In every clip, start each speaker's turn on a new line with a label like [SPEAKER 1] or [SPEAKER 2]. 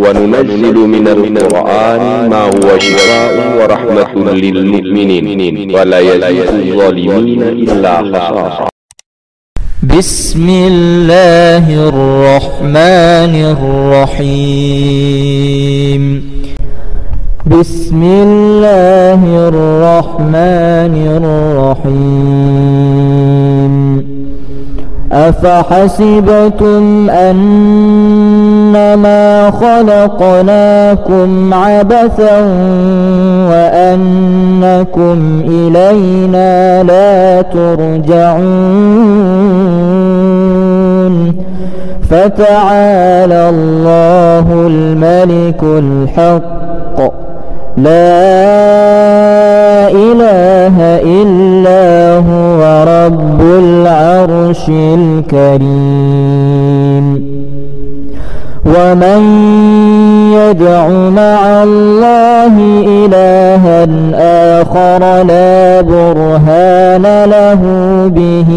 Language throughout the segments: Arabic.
[SPEAKER 1] وننزل من القرآن ما هو شفاء ورحمة للمؤمنين ولا يزيد الظالمين إلا خسارا.
[SPEAKER 2] بسم الله الرحمن الرحيم. بسم الله الرحمن الرحيم. أفحسبتم أنما خلقناكم عبثا وأنكم إلينا لا ترجعون فتعالى الله الملك الحق لا إله إلا هو رب العرش الكريم. ومن يدع مع الله إلها آخر لا برهان له به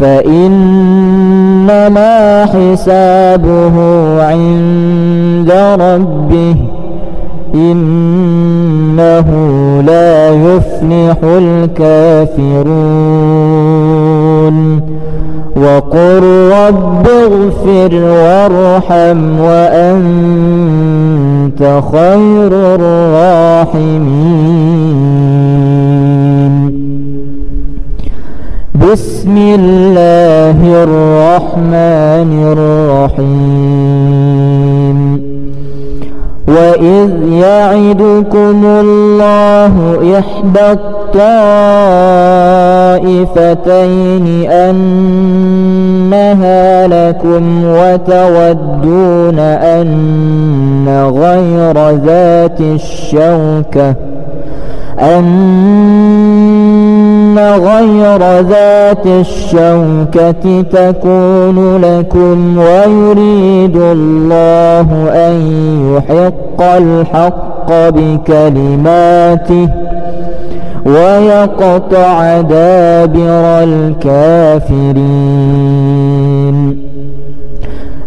[SPEAKER 2] فإنما حسابه عند ربه إنه لا يفلح الكافرون. وقل رب اغفر وارحم وأنت خير الراحمين. بسم الله الرحمن الرحيم. وإذ يعدكم الله إحدى الطائفتين أنها لكم وتودون أن غير ذات الشوكة تكون لكم ويريد الله أن يحق الحق بكلماته ويقطع دابر الكافرين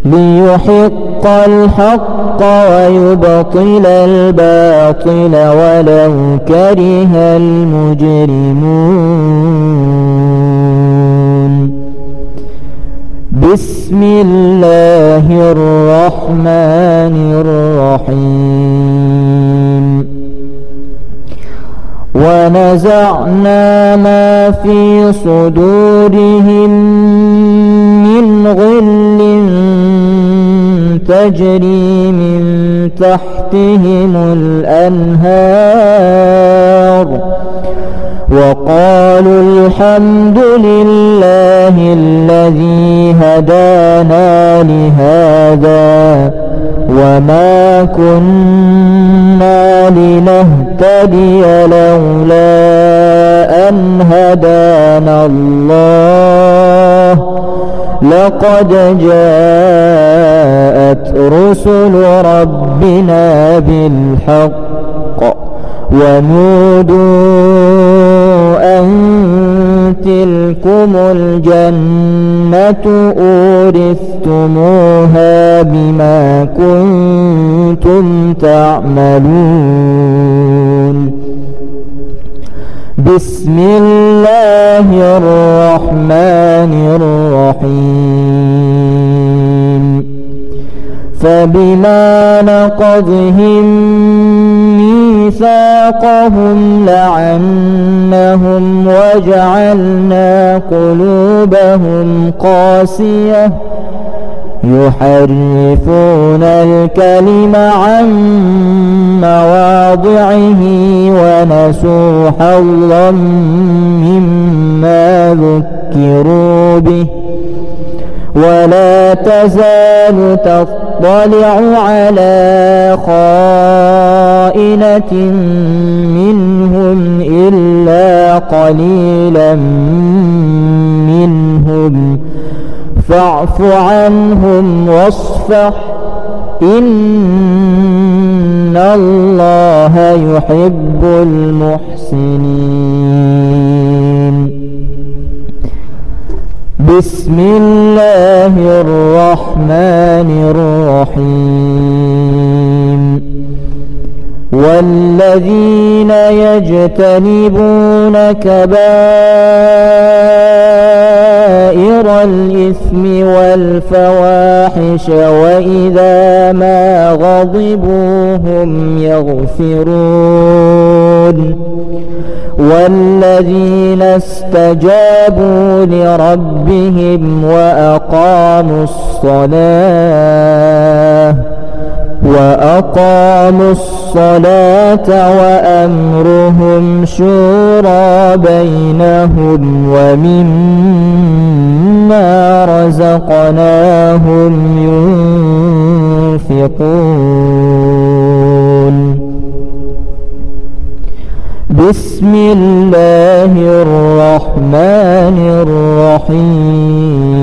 [SPEAKER 2] ليحق الحق ويبطل الباطل ولو كره المجرمون. بسم الله الرحمن الرحيم. ونزعنا ما في صدورهم من غل تجري من تحتهم الأنهار وقالوا الحمد لله الذي هدانا لهذا وما كنا لنهتدي لولا أن هدانا الله لقد جاءت رسل ربنا بالحق ونودوا أن تلكم الجنة أورثتموها بما كنتم تعملون. بسم الله الرحمن الرحيم. فبما نقضهم ميثاقهم لعنهم وجعلنا قلوبهم قاسية يحرفون الكلم عن مواضعه ونسوا حظا مما ذكروا به ولا تزال تطلع على خائنة منهم إلا قليلا منهم فاعف عنهم واصفح إن الله يحب المحسنين. بسم الله الرحمن الرحيم والذين يجتنبون كبائر الإثم والفواحش وإذا ما غضبوا هم يغفرون والذين استجابوا لربهم وأقاموا الصلاة وأمرهم شورى بينهم ومما رزقناهم ينفقون بسم الله الرحمن الرحيم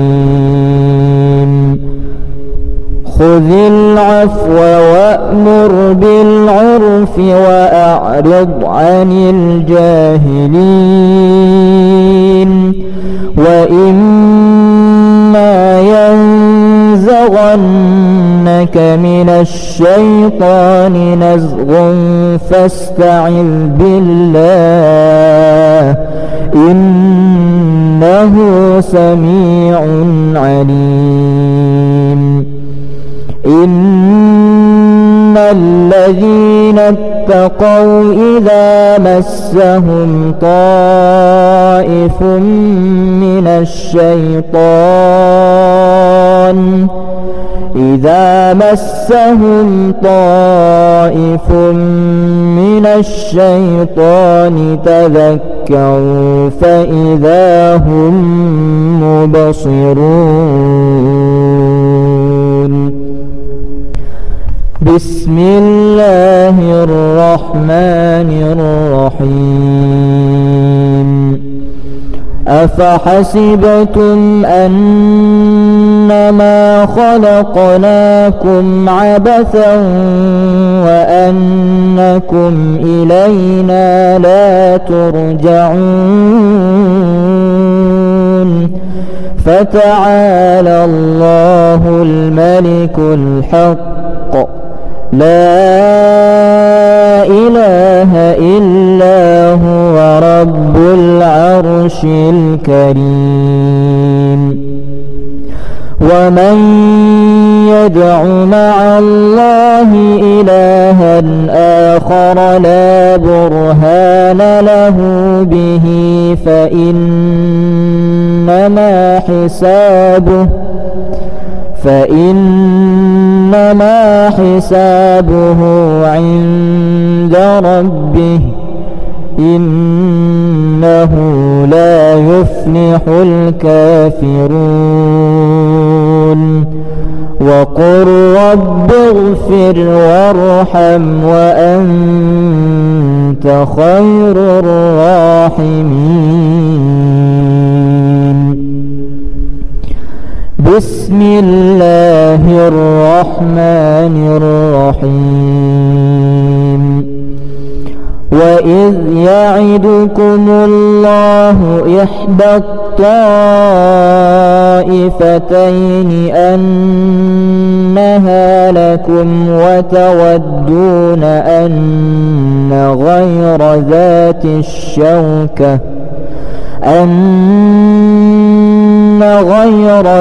[SPEAKER 2] خذ العفو وأمر بالعرف وأعرض عن الجاهلين وإما ينزغنك من الشيطان نزغ فاستعذ بالله إنه سميع عليم إن الذين اتقوا إذا مسهم طائف من الشيطان تذكروا فإذا هم مبصرون بسم الله الرحمن الرحيم أفحسبتم أنما خلقناكم عبثا وأنكم إلينا لا ترجعون فتعالى الله الملك الحق لا إله إلا هو رب العرش الكريم ومن يدع مع الله إلها آخر لا برهان له به فإنما حسابه عند ربه إنه لا يفلح الكافرون وقل رب اغفر وارحم وأنت خير الراحمين بسم الله الرحمن الرحيم وإذ يعدكم الله إحدى الطائفتين أنها لكم وتودون أن غير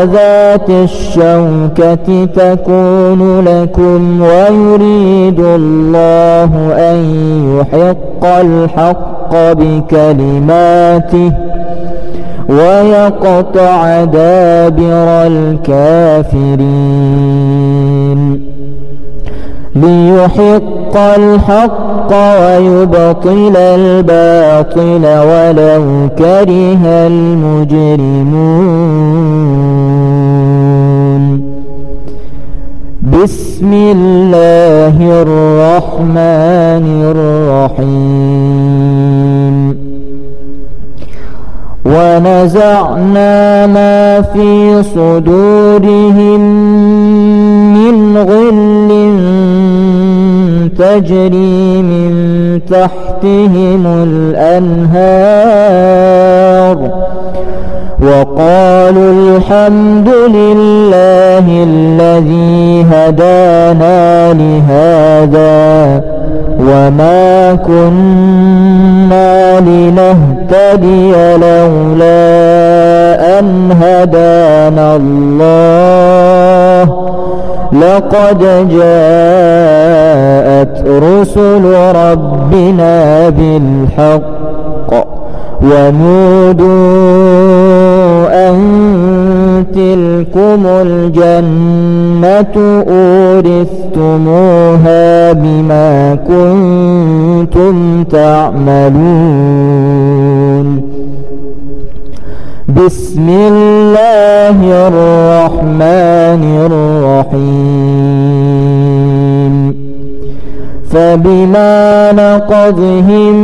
[SPEAKER 2] ذات الشوكة تكون لكم ويريد الله أن يحق الحق بكلماته ويقطع دابر الكافرين ليحق الحق ويبطل الباطل ولو كره المجرمون بسم الله الرحمن الرحيم ونزعنا ما في صدورهم من غل تجري من تحتهم الأنهار وقالوا الحمد لله الذي هدانا لهذا وما كنا لنهتدي لولا أن هدانا الله لقد جاءت رسل ربنا بالحق ونودوا أن تلكم الجنة أورثتموها بما كنتم تعملون. بسم الله الرحمن الرحيم. فبما نقضهم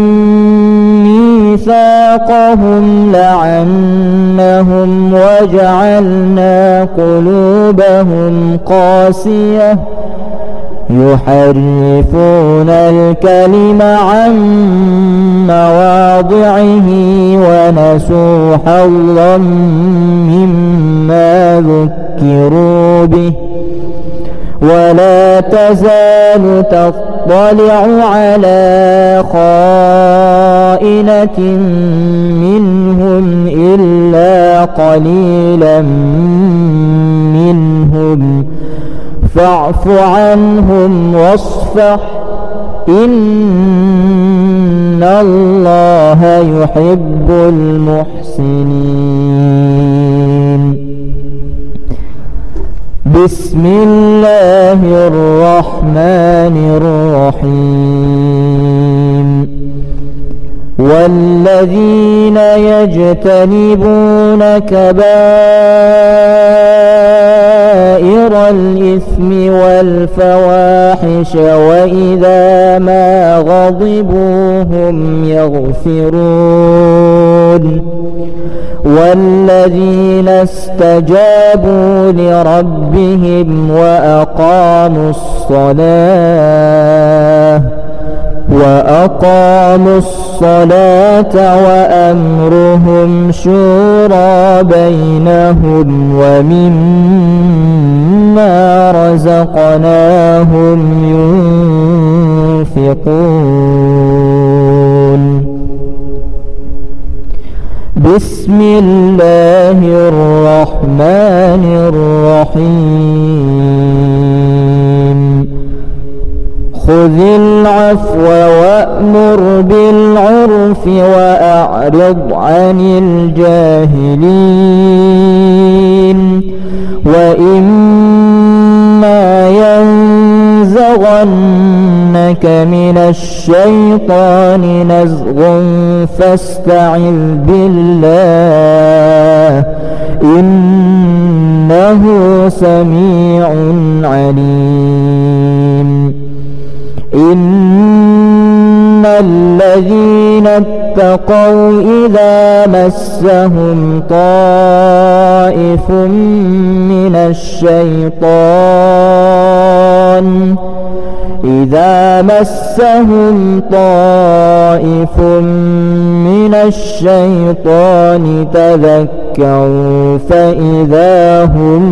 [SPEAKER 2] ميثاقهم لعنهم وجعلنا قلوبهم قاسية يحرفون الكلم عن مواضعه ونسوا حظا مما ذكروا به ولا تزال تطلع على خائنة منهم إلا قليلا منهم فاعف عنهم واصفح إن الله يحب المحسنين. بسم الله الرحمن الرحيم. والذين يجتنبون كبائر الإثم والفواحش وإذا ما غضبوا هم يغفرون والذين استجابوا لربهم وأقاموا الصلاة وأمرهم شورى بينهم ومما رزقناهم ينفقون. بسم الله الرحمن الرحيم. خذ العفو وأمر بالعرف وأعرض عن الجاهلين وإما ينزغنك من الشيطان نزغ فاستعذ بالله إنه سميع عليم. إن الذين اتقوا إذا مسهم طائف من الشيطان تذكروا فإذا هم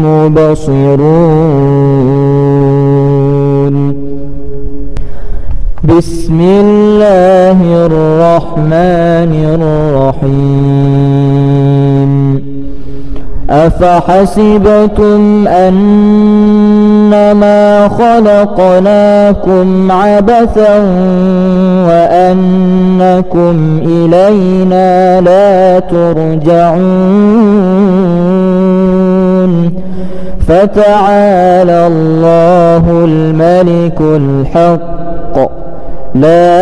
[SPEAKER 2] مبصرون. بسم الله الرحمن الرحيم. أفحسبتم أنما خلقناكم عبثا وأنكم إلينا لا ترجعون فتعالى الله الملك الحق لا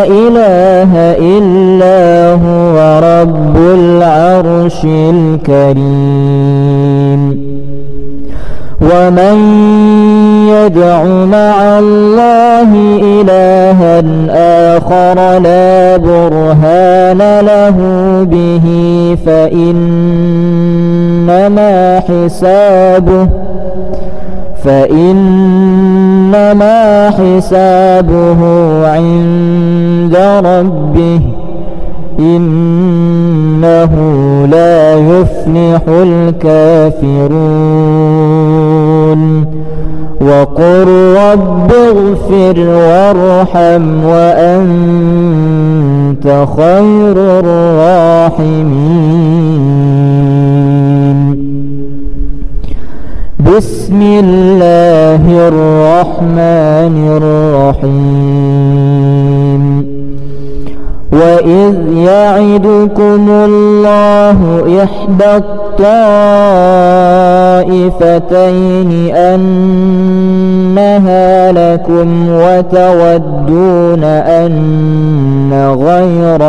[SPEAKER 2] إله إلا هو رب العرش الكريم. ومن يدع مع الله إلها آخر لا برهان له به فإنما حسابه عند ربه إنه يفلح الكافرون وقل رب اغفر وارحم وأنت خير الراحمين. بسم الله الرحمن الرحيم. وإذ يعدكم الله إحدى الطائفتين أنها لكم وتودون أن غير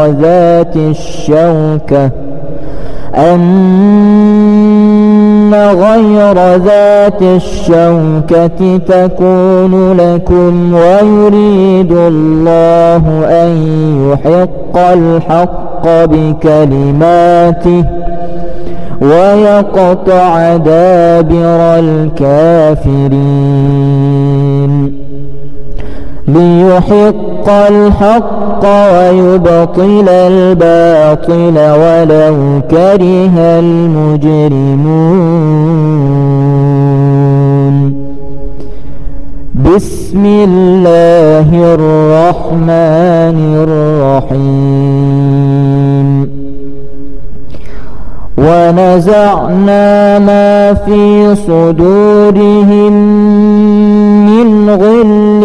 [SPEAKER 2] ذات الشوكة تكون لكم ويريد الله أن يحق الحق بكلماته ويقطع دابر الكافرين ليحق الحق ويبطل الباطل ولو كره المجرمون. بسم الله الرحمن الرحيم. ونزعنا ما في صدورهم من غل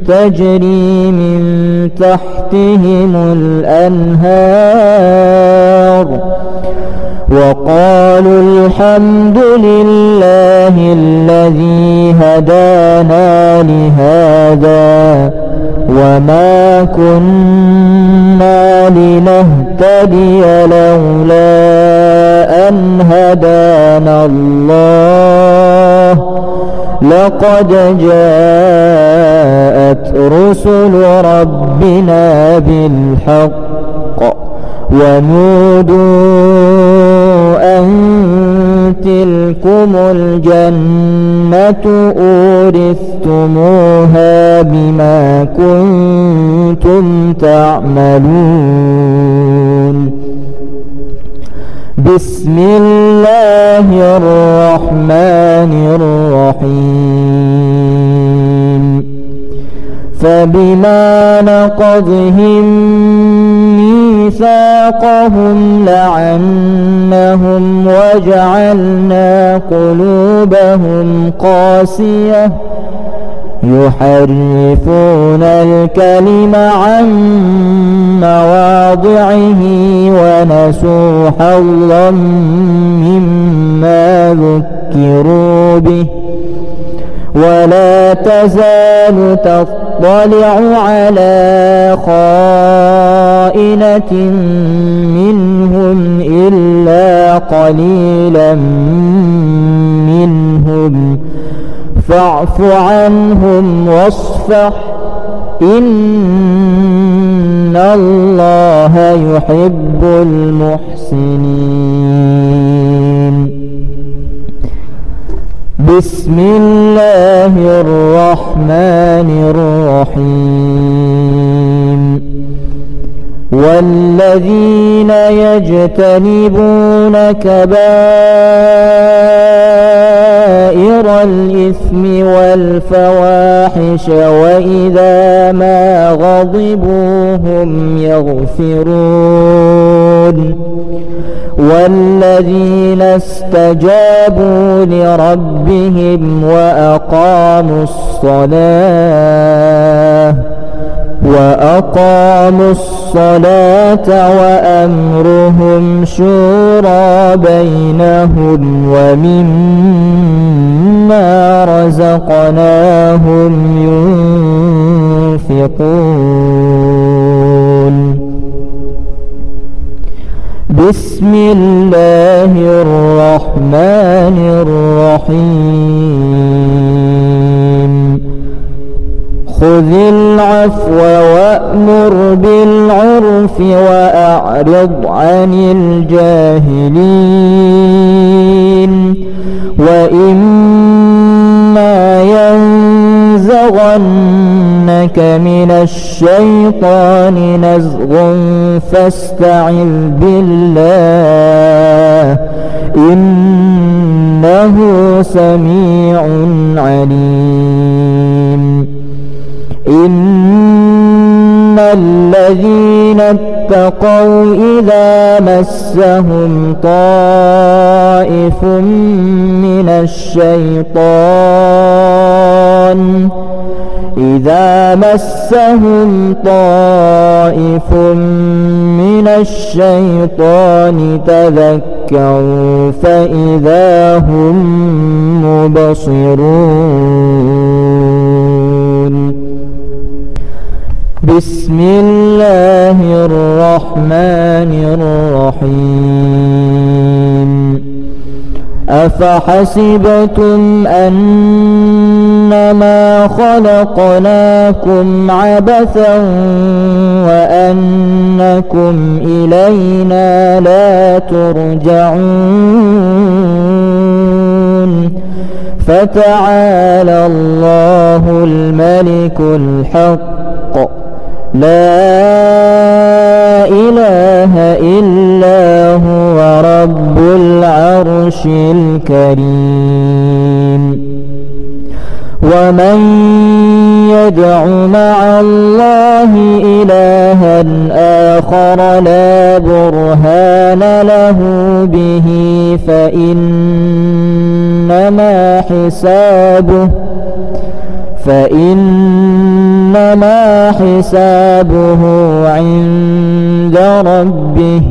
[SPEAKER 2] تجري من تحتهم الأنهار وقالوا الحمد لله الذي هدانا لهذا وما كنا لنهتدي لولا أن هدانا الله لقد جاءت رسل ربنا بالحق ونودوا أن تلكم الجنة أورثتموها بما كنتم تعملون. بسم الله الرحمن الرحيم. فبما نقضهم ميثاقهم لعنهم وجعلنا قلوبهم قاسية يحرفون الكلم عن مواضعه ونسوا حظا مما ذكروا به ولا تزال تطلع على خائنة منهم إلا قليلا منهم فاعف عنهم واصفح إن الله يحب المحسنين. بسم الله الرحمن الرحيم. والذين يجتنبون كبائر الإثم والفواحش وإذا ما غضبوا هم يغفرون والذين استجابوا لربهم وأقاموا الصلاة وأمرهم شورى بينهم ومما رزقناهم ينفقون. بسم الله الرحمن الرحيم. خذ العفو وأمر بالعرف وأعرض عن الجاهلين وإما ينزغنك من الشيطان نزغ فاستعذ بالله مسهم طائف من الشيطان تذكروا فإذا هم مبصرون. بسم الله الرحمن الرحيم. أفحسبتم أنما خلقناكم عبثا وأنكم إلينا لا ترجعون؟ فتعالى الله الملك الحق لا إله إلا هو رب العرش الكريم. ومن يدع مع الله إلها آخر لا برهان له به فإنما حسابه عند ربه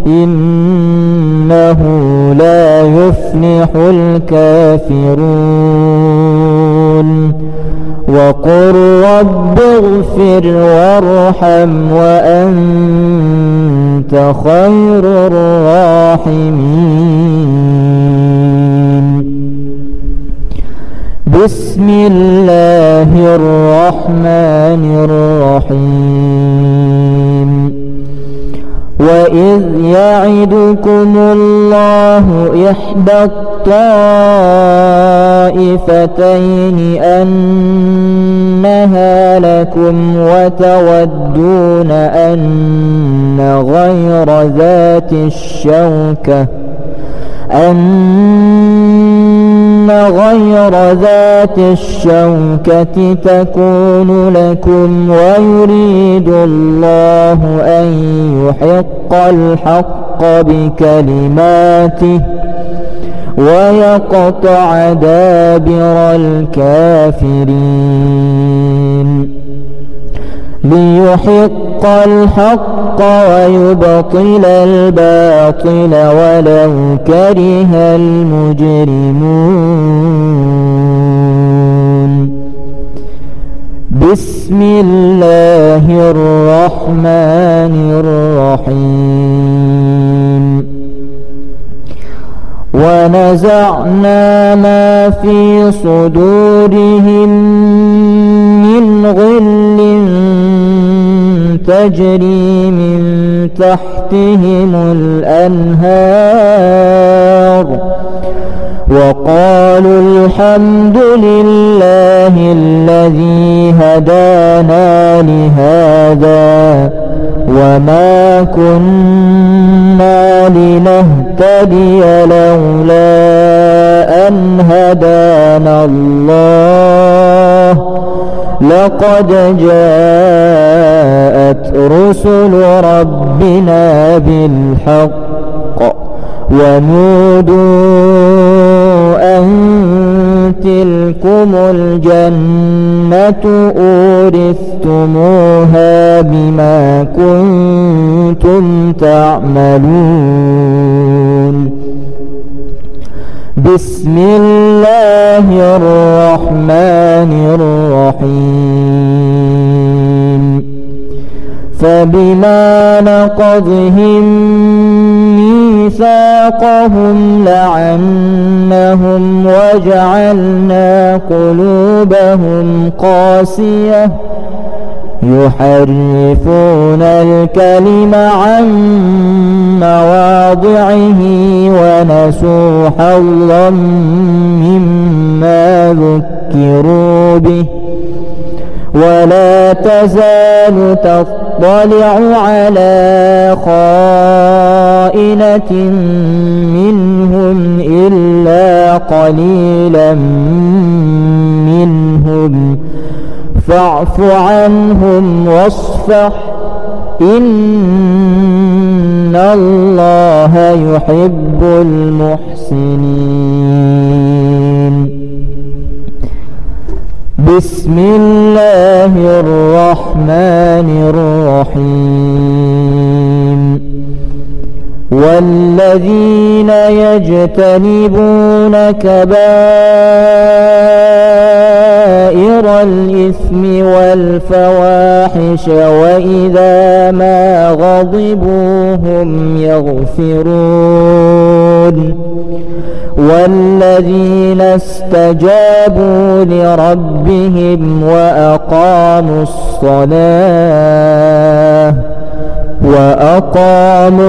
[SPEAKER 2] إنه لا يفلح الكافرون. وقل رب اغفر وارحم وأنت خير الراحمين. بسم الله الرحمن الرحيم. وإذ يعدكم الله إحدى الطائفتين أنها لكم وتودون أن غير ذات الشوكة تكون لكم ويريد الله أن يحق الحق بكلماته ويقطع دابر الكافرين. ليحق الحق ويبطل الباطل ولو كره المجرمون. بسم الله الرحمن الرحيم. ونزعنا ما في صدورهم من غل تجري من تحتهم الأنهار وقالوا الحمد لله الذي هدانا لهذا وما كنا لنهتدي لولا أن هدانا الله لقد جاءت رسل ربنا بالحق ونودوا أن تلكم الجنة أورثتموها بما كنتم تعملون. بسم الله الرحمن الرحيم. فبما نقضهم ميثاقهم لعنهم وجعلنا قلوبهم قاسية يحرفون الكلم عن مواضعه ونسوا حظا مما ذكروا به ولا تزال تطلع على خائنة منهم إلا قليلا منهم فاعف عنهم واصفح إن إن الله يحب المحسنين. بسم الله الرحمن الرحيم. والذين يجتنبون كبائر الإثم والفواحش وإذا ما غضبوا هم يغفرون. والذين استجابوا لربهم وأقاموا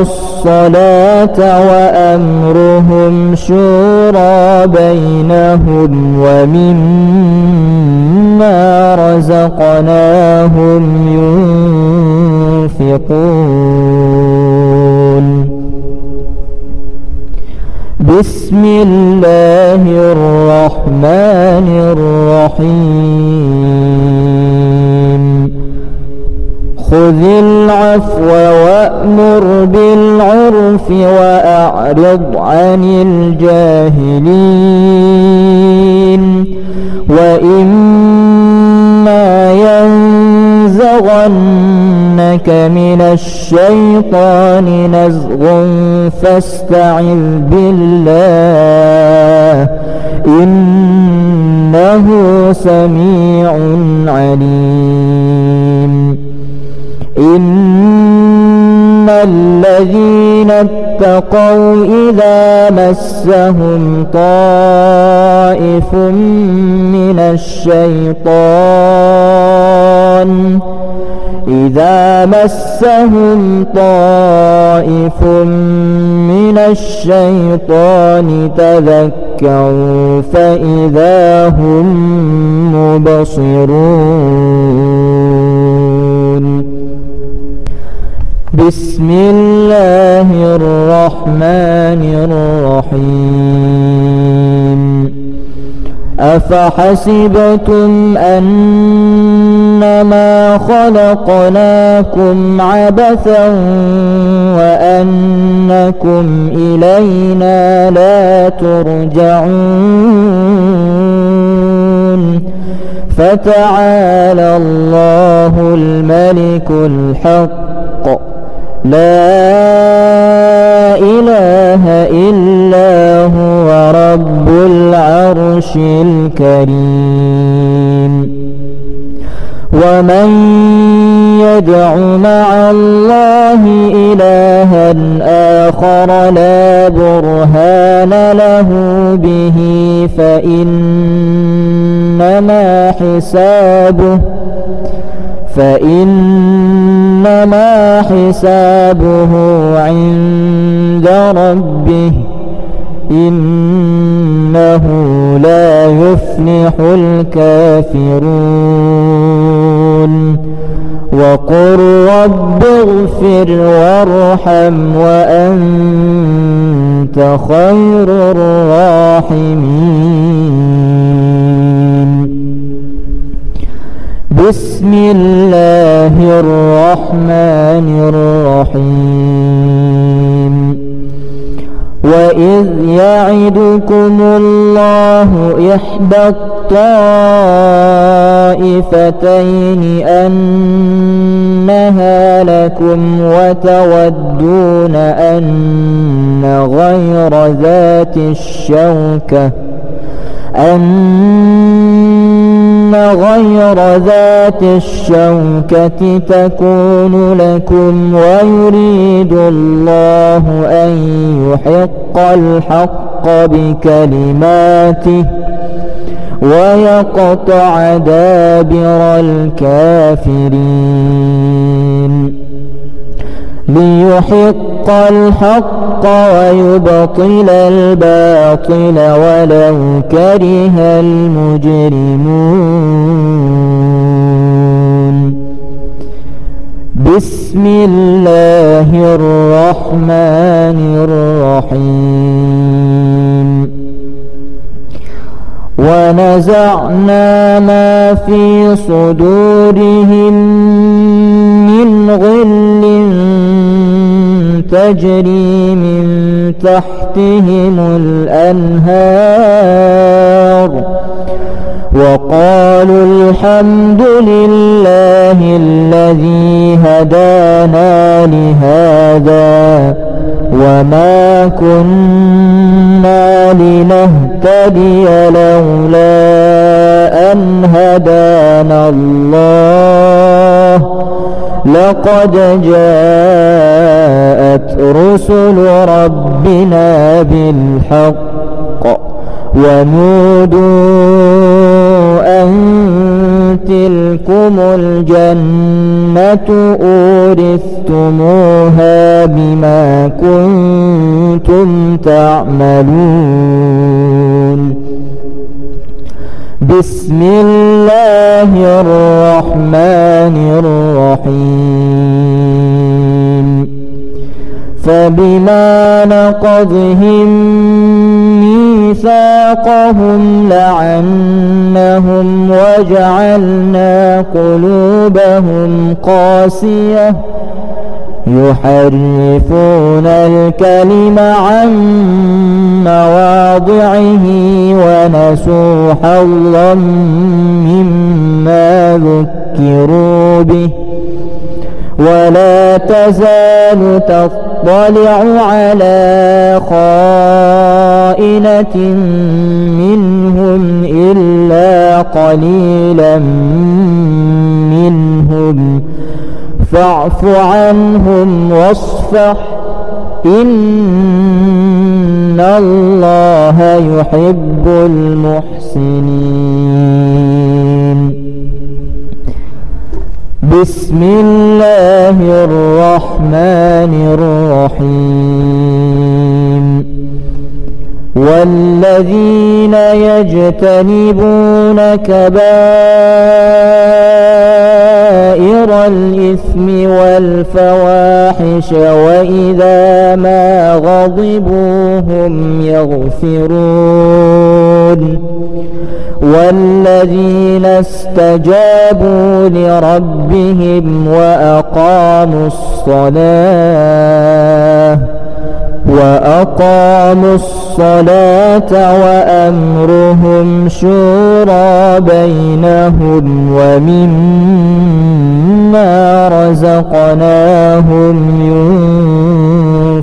[SPEAKER 2] الصلاة وأمرهم شورى بينهم ومما رزقناهم ينفقون. بسم الله الرحمن الرحيم. خذ العفو وأمر بالعرف وأعرض عن الجاهلين. وإما ينزغنك من الشيطان نزغ فاستعذ بالله إنه سميع عليم. إن الذين اتقوا إذا مسهم طائف من الشيطان تذكروا فإذا هم مبصرون. بسم الله الرحمن الرحيم. أفحسبتم أنما خلقناكم عبثا وأنكم إلينا لا ترجعون. فتعالى الله الملك الحق لا إله إلا هو رب العرش الكريم. ومن يدع مع الله إلها آخر لا برهان له به فإنما حسابه عند ربه إنه لا يفلح الكافرون. وقل رب اغفر وارحم وأنت خير الراحمين. بسم الله الرحمن الرحيم. وإذ يعدكم الله إحدى الطائفتين أنها لكم وتودون أن غير ذات الشوكة تكون لكم ويريد الله أن يحق الحق بكلماته ويقطع دابر الكافرين. ليحق الحق ويبطل الباطل ولو كره المجرمون. بسم الله الرحمن الرحيم. ونزعنا ما في صدورهم من غل تجري من تحتهم الأنهار وقالوا الحمد لله الذي هدانا لهذا وما كنا لنهتدي لولا أن هدانا الله لقد جاءت رسل ربنا بالحق ونودوا أن تلكم الجنة أورثتموها بما كنتم تعملون. بسم الله الرحمن الرحيم. فبما نقضهم ميثاقهم لعنهم وجعلنا قلوبهم قاسية يحرفون الكلم عن مواضعه ونسوا حظا مما ذكروا به ولا تزال تطلع على خائنة منهم إلا قليلا منهم فاعف عنهم واصفح إن الله يحب المحسنين. بسم الله الرحمن الرحيم. والذين يجتنبون كبائر الإثم والفواحش وإذا ما غضبوا هم يغفرون والذين استجابوا لربهم وأقاموا الصلاة وأمرهم شورى بينهم ومما رزقناهم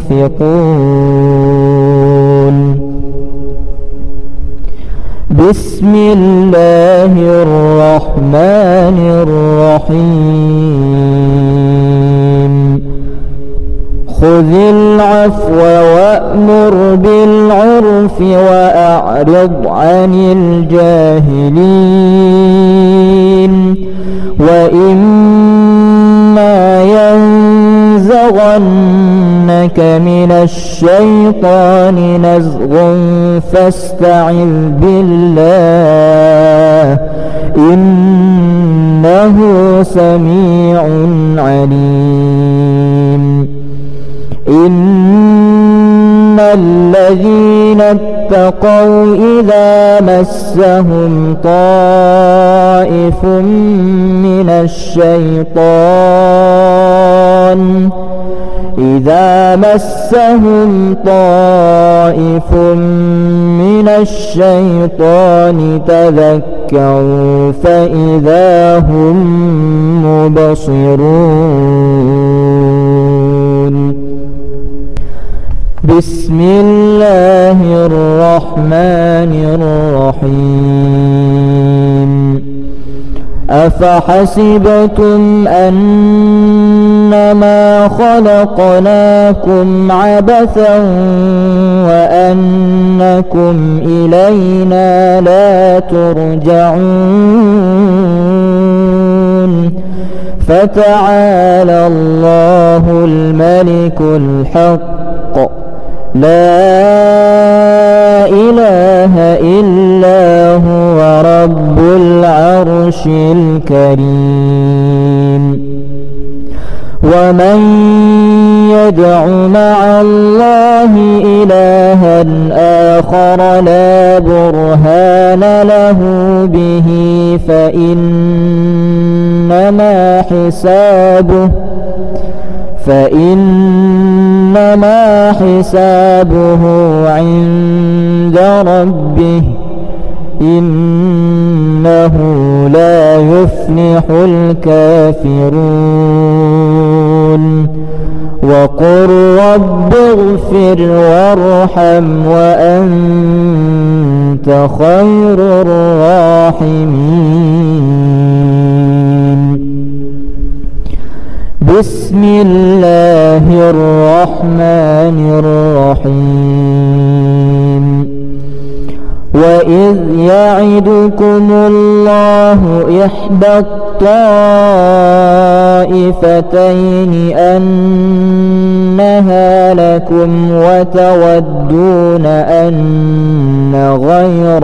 [SPEAKER 2] ينفقون. بسم الله الرحمن الرحيم. خذ العفو وأمر بالعرف وأعرض عن الجاهلين وإما ينزغنك من الشيطان نزغ فاستعذ بالله إنه سميع عليم. إن الذين اتقوا إذا مسهم طائف من الشيطان تذكروا فإذا هم مبصرون. بسم الله الرحمن الرحيم. أفحسبتم أنما خلقناكم عبثا وأنكم إلينا لا ترجعون فتعالى الله الملك الحق لا إله إلا هو رب العرش الكريم. ومن يدع مع الله إلها آخر لا برهان له به فإنما إنما حسابه عند ربه إنه لا يفلح الكافرون وقل رب اغفر وارحم وأنت خير الراحمين. بسم الله الرحمن الرحيم. وإذ يعدكم الله إحدى الطائفتين أنها لكم وتودون أن غير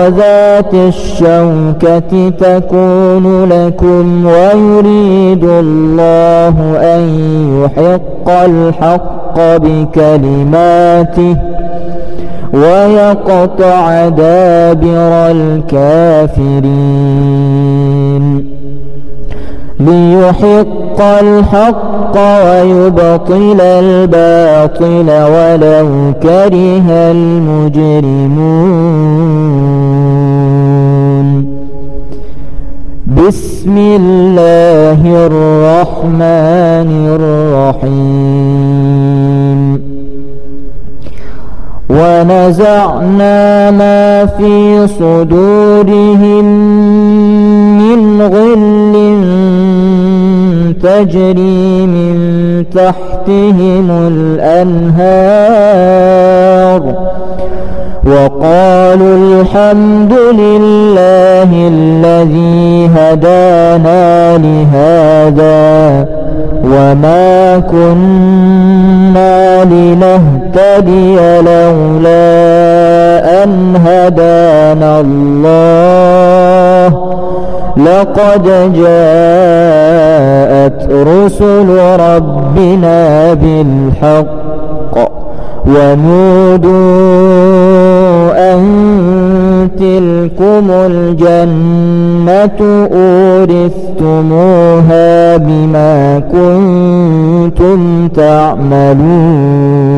[SPEAKER 2] ذات الشوكة تكون لكم ويريد الله أن يحق الحق بكلماته ويقطع دابر الكافرين ليحق الحق ويبطل الباطل ولو كره المجرمون. بسم الله الرحمن الرحيم. ونزعنا ما في صدورهم من غل تجري من تحتهم الأنهار وقالوا الحمد لله الذي هدانا لهذا وما كنا لنهتدي لولا أن هدانا الله لقد جاءت رسل ربنا بالحق ونودوا أن تلكم الجنة أورثتموها بما كنتم تعملون.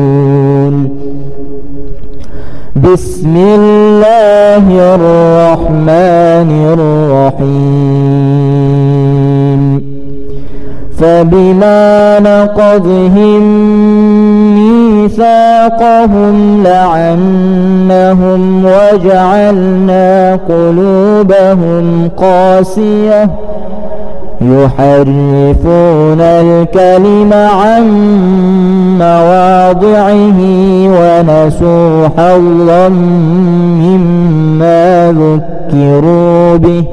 [SPEAKER 2] بسم الله الرحمن الرحيم. فبما نقضهم ميثاقهم لعنهم وجعلنا قلوبهم قاسية يحرفون الكلم عن مواضعه ونسوا حظا مما ذكروا به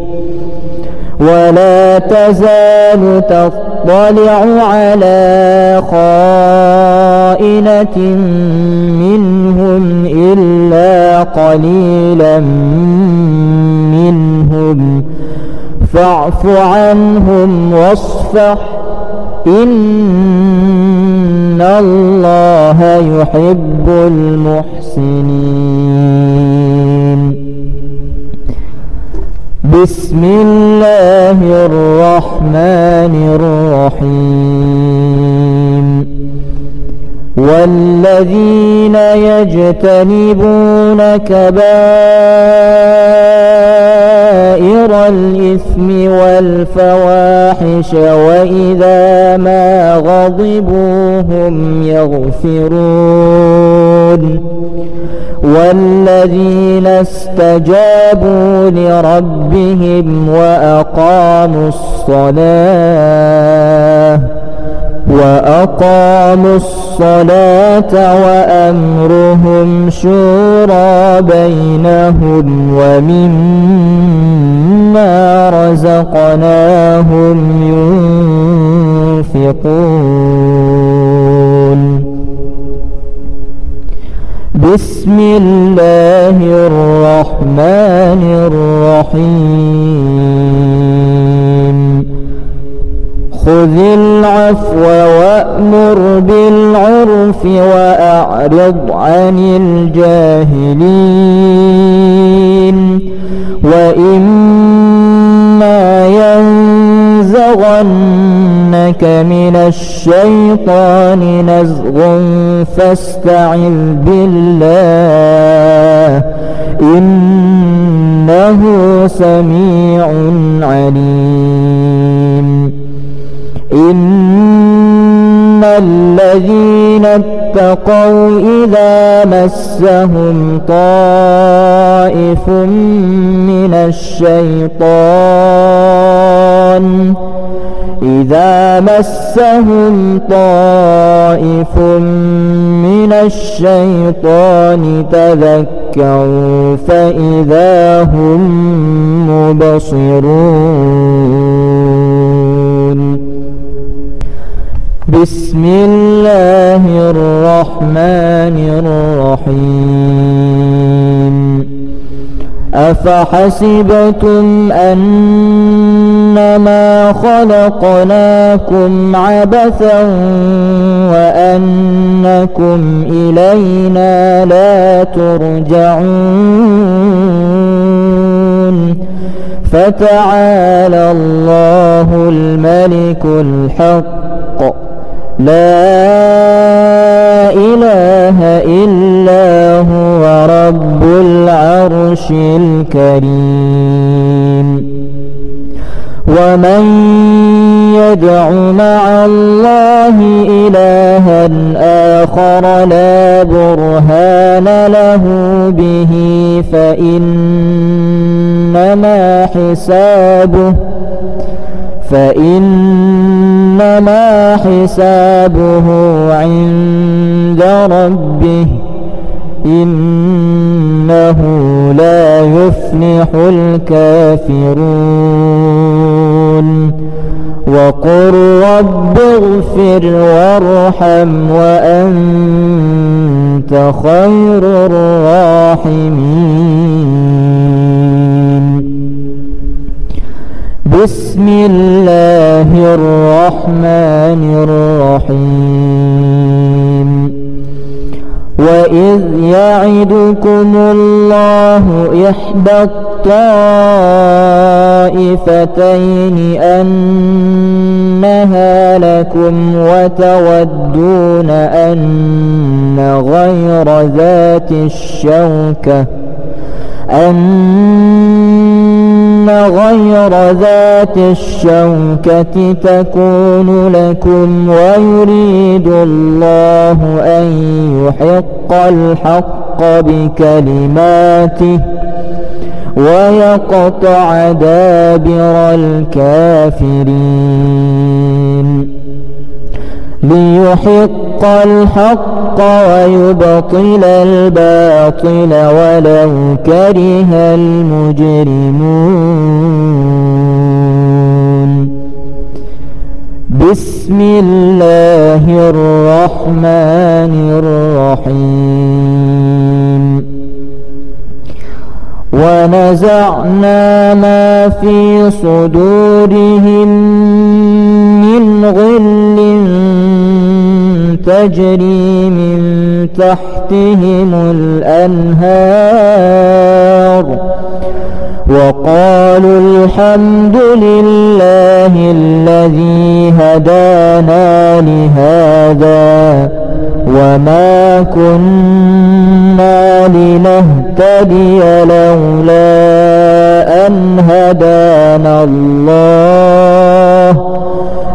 [SPEAKER 2] ولا تزال تطلع على خائنة منهم إلا قليلا منهم فاعف عنهم واصفح إن الله يحب المحسنين. بسم الله الرحمن الرحيم. والذين يجتنبون كبائر الإثم والفواحش وإذا ما غضبوا هم يغفرون والذين استجابوا لربهم وأقاموا الصلاة وأمرهم شورى بينهم ومما رزقناهم ينفقون. بسم الله الرحمن الرحيم. خذ العفو وأمر بالعرف وأعرض عن الجاهلين وإما ينزغنك من الشيطان نزغ فاستعذ بالله إنه سميع عليم. إن الذين اتقوا إذا مسهم طائف من الشيطان تذكروا فإذا هم مبصرون. بسم الله الرحمن الرحيم. أفحسبتم أنما خلقناكم عبثا وأنكم إلينا لا ترجعون فتعالى الله الملك الحق لا إله إلا هو رب العرش الكريم. ومن يدع مع الله إلها آخر لا برهان له به فإنما حسابه عند ربه إنه لا يفلح الكافرون. وقل رب اغفر وارحم وأنت خير الراحمين. بسم الله الرحمن الرحيم. وإذ يعدكم الله إحدى الطائفتين أنها لكم وتودون أن غير ذات الشوكة تكون لكم ويريد الله أن يحق الحق بكلماته ويقطع دابر الكافرين ليحق الحق ويبطل الباطل ولو كره المجرمون. بسم الله الرحمن الرحيم. ونزعنا ما في صدورهم من غل تجري من تحتهم الأنهار وقالوا الحمد لله الذي هدانا لهذا وما كنا لنهتدي لولا أن هدانا الله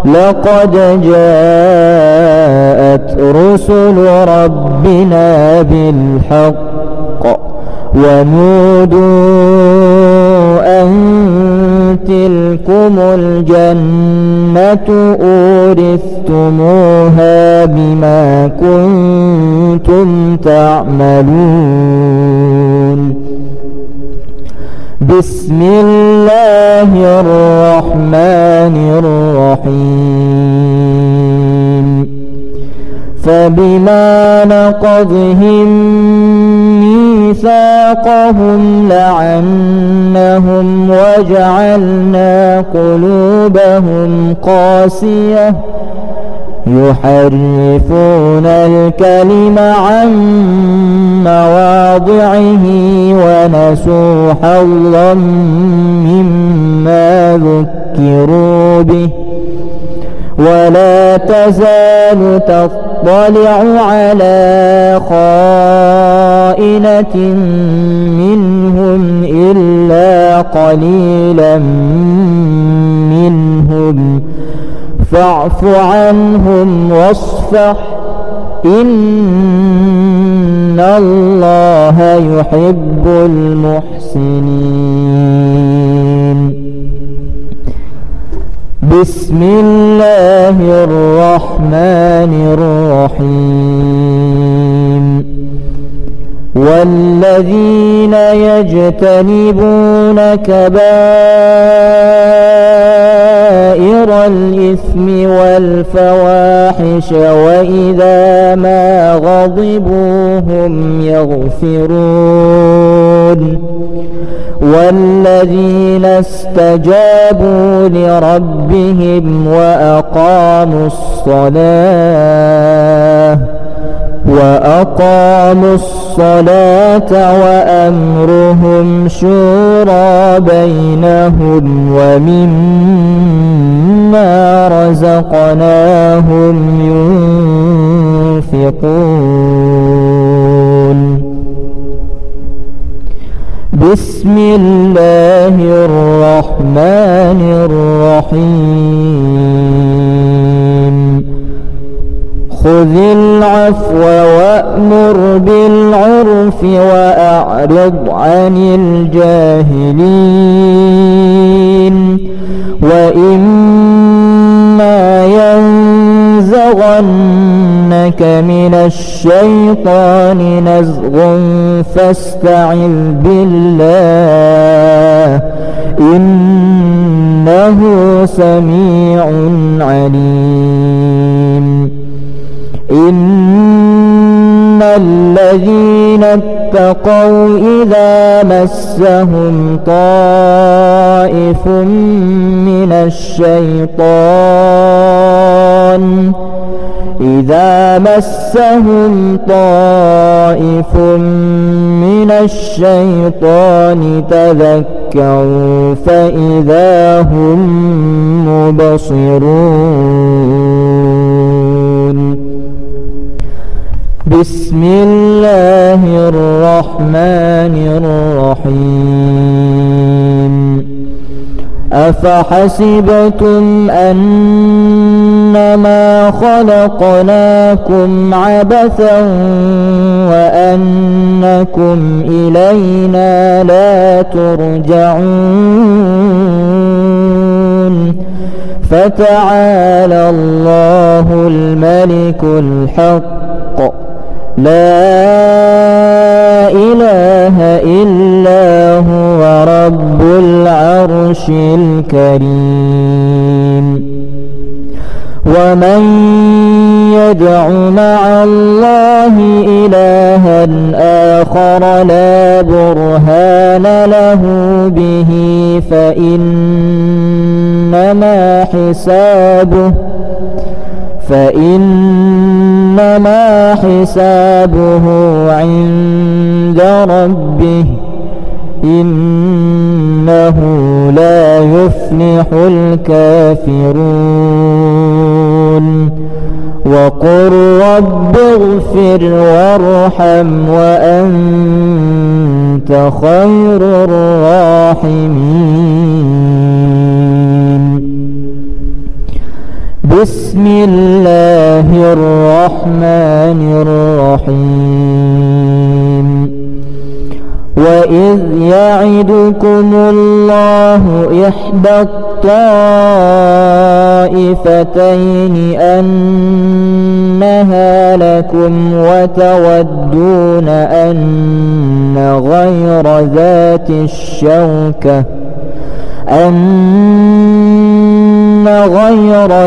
[SPEAKER 2] لقد جاءت رسل ربنا بالحق ونودوا أن تلكم الجنة أورثتموها بما كنتم تعملون. بسم الله الرحمن الرحيم. فبما نقضهم ميثاقهم لعنهم وجعلنا قلوبهم قاسية يحرفون الكلم عن مواضعه ونسوا حظا مما ذكروا ذكروا به ولا تزال تطلع على خائنة منهم إلا قليلا منهم فاعف عنهم واصفح إن الله يحب المحسنين. بسم الله الرحمن الرحيم. والذين يجتنبون كبائر الإثم والفواحش وإذا ما غضبوا هم يغفرون والذين استجابوا لربهم وأقاموا الصلاة وأمرهم شورى بينهم ومما رزقناهم ينفقون. بسم الله الرحمن الرحيم. خذ العفو وأمر بالعرف وأعرض عن الجاهلين وإما ينزغنك من الشيطان نزغ فاستعذ بالله إنه سميع عليم. إن الذين اتقوا إذا مسهم طائف من الشيطان تذكروا فإذا هم مبصرون. بسم الله الرحمن الرحيم. أفحسبتم أنما خلقناكم عبثا وأنكم إلينا لا ترجعون فتعالى الله الملك الحق لا إله إلا هو رب العرش الكريم. ومن يدع مع الله إلها آخر لا برهان له به فإنما حسابه عند ربه إنه لا يفلح الكافرون. وقل رب اغفر وارحم وأنت خير الراحمين. بسم الله الرحمن الرحيم. وإذ يعدكم الله إحدى الطائفتين أنها لكم وتودون أن غير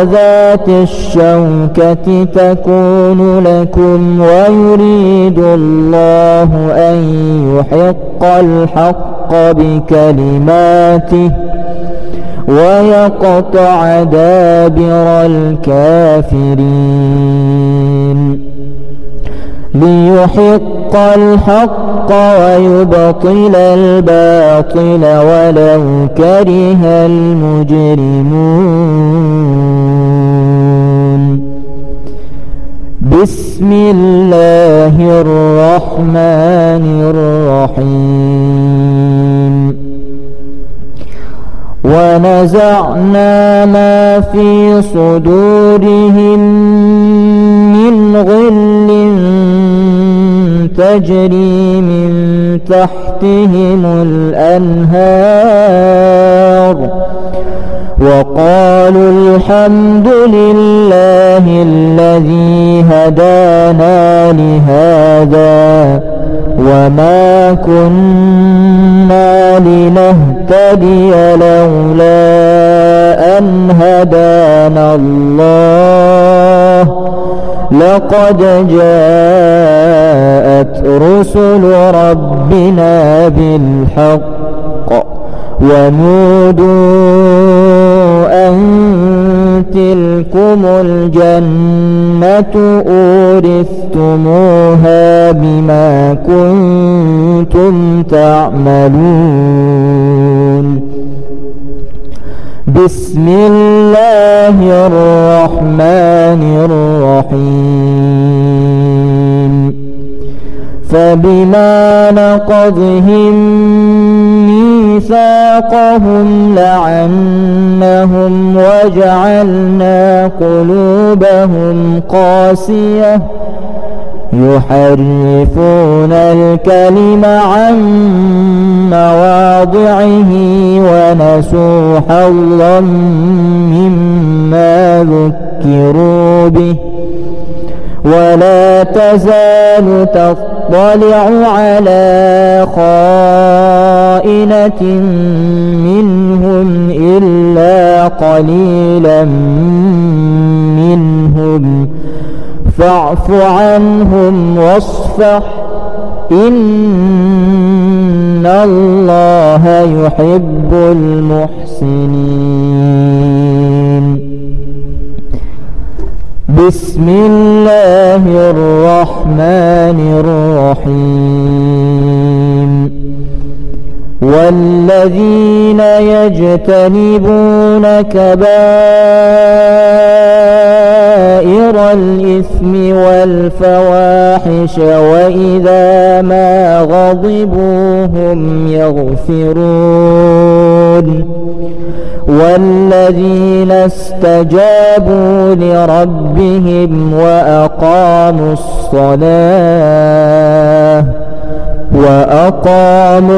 [SPEAKER 2] ذات الشوكة تكون لكم ويريد الله أن يحق الحق بكلماته ويقطع دابر الكافرين. ليحق الحق ويبطل الباطل ولو كره المجرمون. بسم الله الرحمن الرحيم. ونزعنا ما في صدورهم من غل تجري من تحتهم الأنهار وقالوا الحمد لله الذي هدانا لهذا وما كنا لنهتدي لولا أن هدانا الله لقد جاءت رسل ربنا بالحق ونودوا أن تلكم الجنة أورثتموها بما كنتم تعملون. بسم الله الرحمن الرحيم. فبما نقضهم ميثاقهم لعنهم وجعلنا قلوبهم قاسية يحرفون الكلم عن مواضعه ونسوا حظا مما ذكروا به ولا تزال تطلع على خائنة منهم إلا قليلا منهم فاعف عنهم واصفح إن الله يحب المحسنين. بسم الله الرحمن الرحيم. والذين يجتنبون كبائر الإثم والفواحش وإذا ما غضبوا هم يغفرون. والذين استجابوا لربهم وأقاموا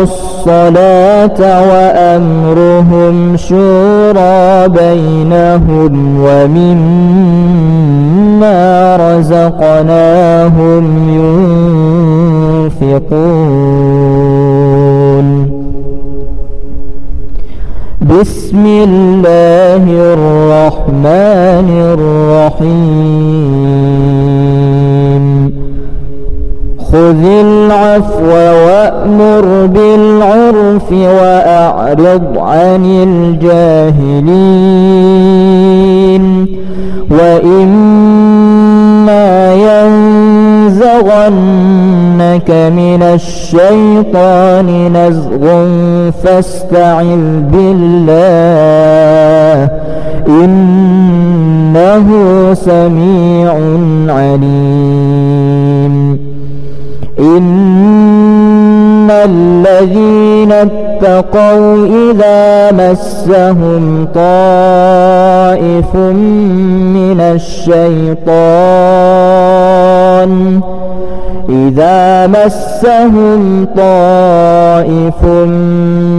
[SPEAKER 2] الصلاة وأمرهم شورى بينهم ومما رزقناهم ينفقون. بسم الله الرحمن الرحيم. خذ العفو وأمر بالعرف وأعرض عن الجاهلين وإما ينزغنك من الشيطان نزغ فاستعذ بالله إنه سميع عليم. إن الذين اتقوا إذا مسهم طائف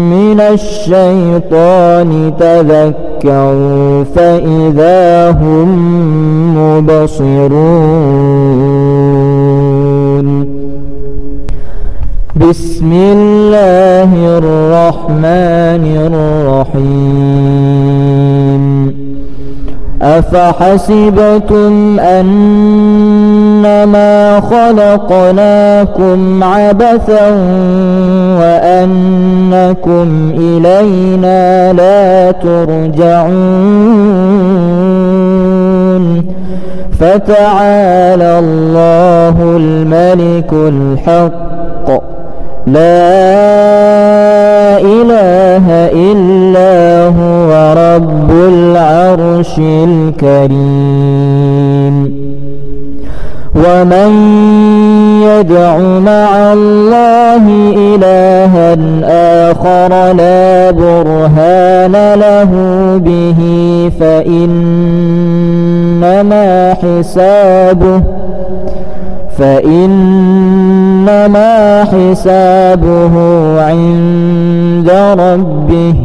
[SPEAKER 2] من الشيطان تذكروا فإذا هم مبصرون. بسم الله الرحمن الرحيم. أفحسبتم أنما خلقناكم عبثا وأنكم إلينا لا ترجعون فتعالى الله الملك الحق لا إله إلا هو رب العرش الكريم. ومن يدع مع الله إلها آخر لا برهان له به فإنما حسابه عند ربه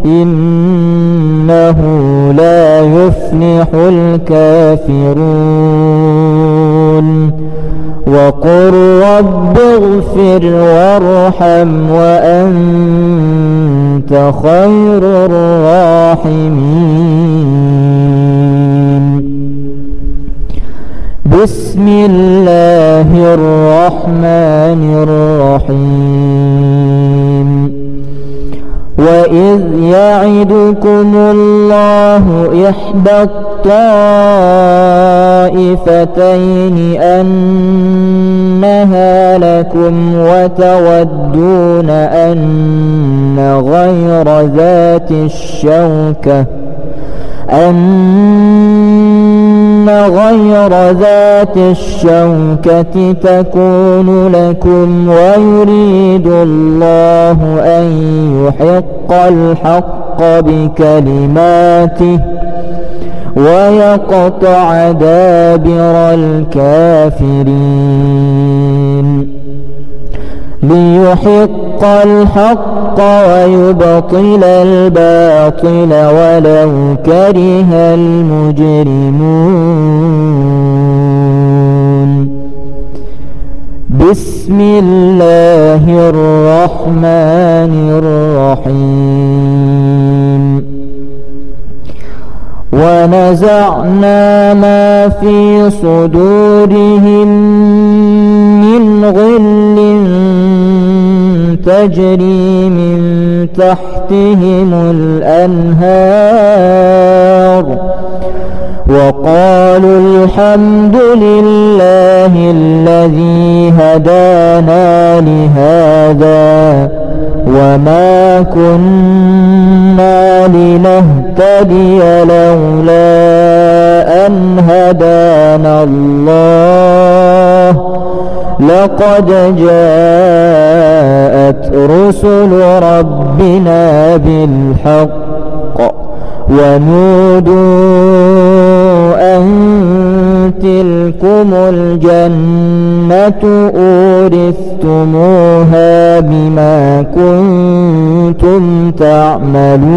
[SPEAKER 2] إنه لا يفلح الكافرون. وقل رب اغفر وارحم وأنت خير الراحمين. بسم الله الرحمن الرحيم. وإذ يعدكم الله إحدى الطائفتين أنها لكم وتودون أن غير ذات الشوكة تكون لكم ويريد الله أن يحق الحق بكلماته ويقطع دابر الكافرين. ليحق الحق ويبطل الباطل ولو كره المجرمون. بسم الله الرحمن الرحيم. ونزعنا ما في صدورهم من غل تجري من تحتهم الأنهار وقالوا الحمد لله الذي هدانا لهذا وما كنا لنهتدي لولا أن هدانا الله لقد جاءت رسل ربنا بالحق ونودوا أن تلكم الجنة أورثتموها بما كنتم تعملون.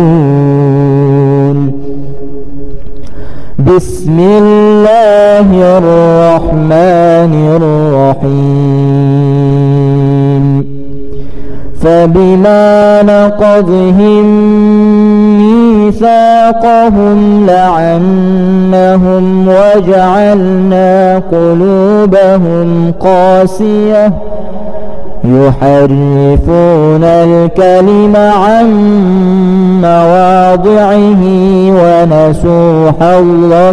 [SPEAKER 2] بسم الله الرحمن الرحيم. فبما نقضهم ميثاقهم لعنهم وجعلنا قلوبهم قاسية يحرفون الكلم عن مواضعه ونسوا حظا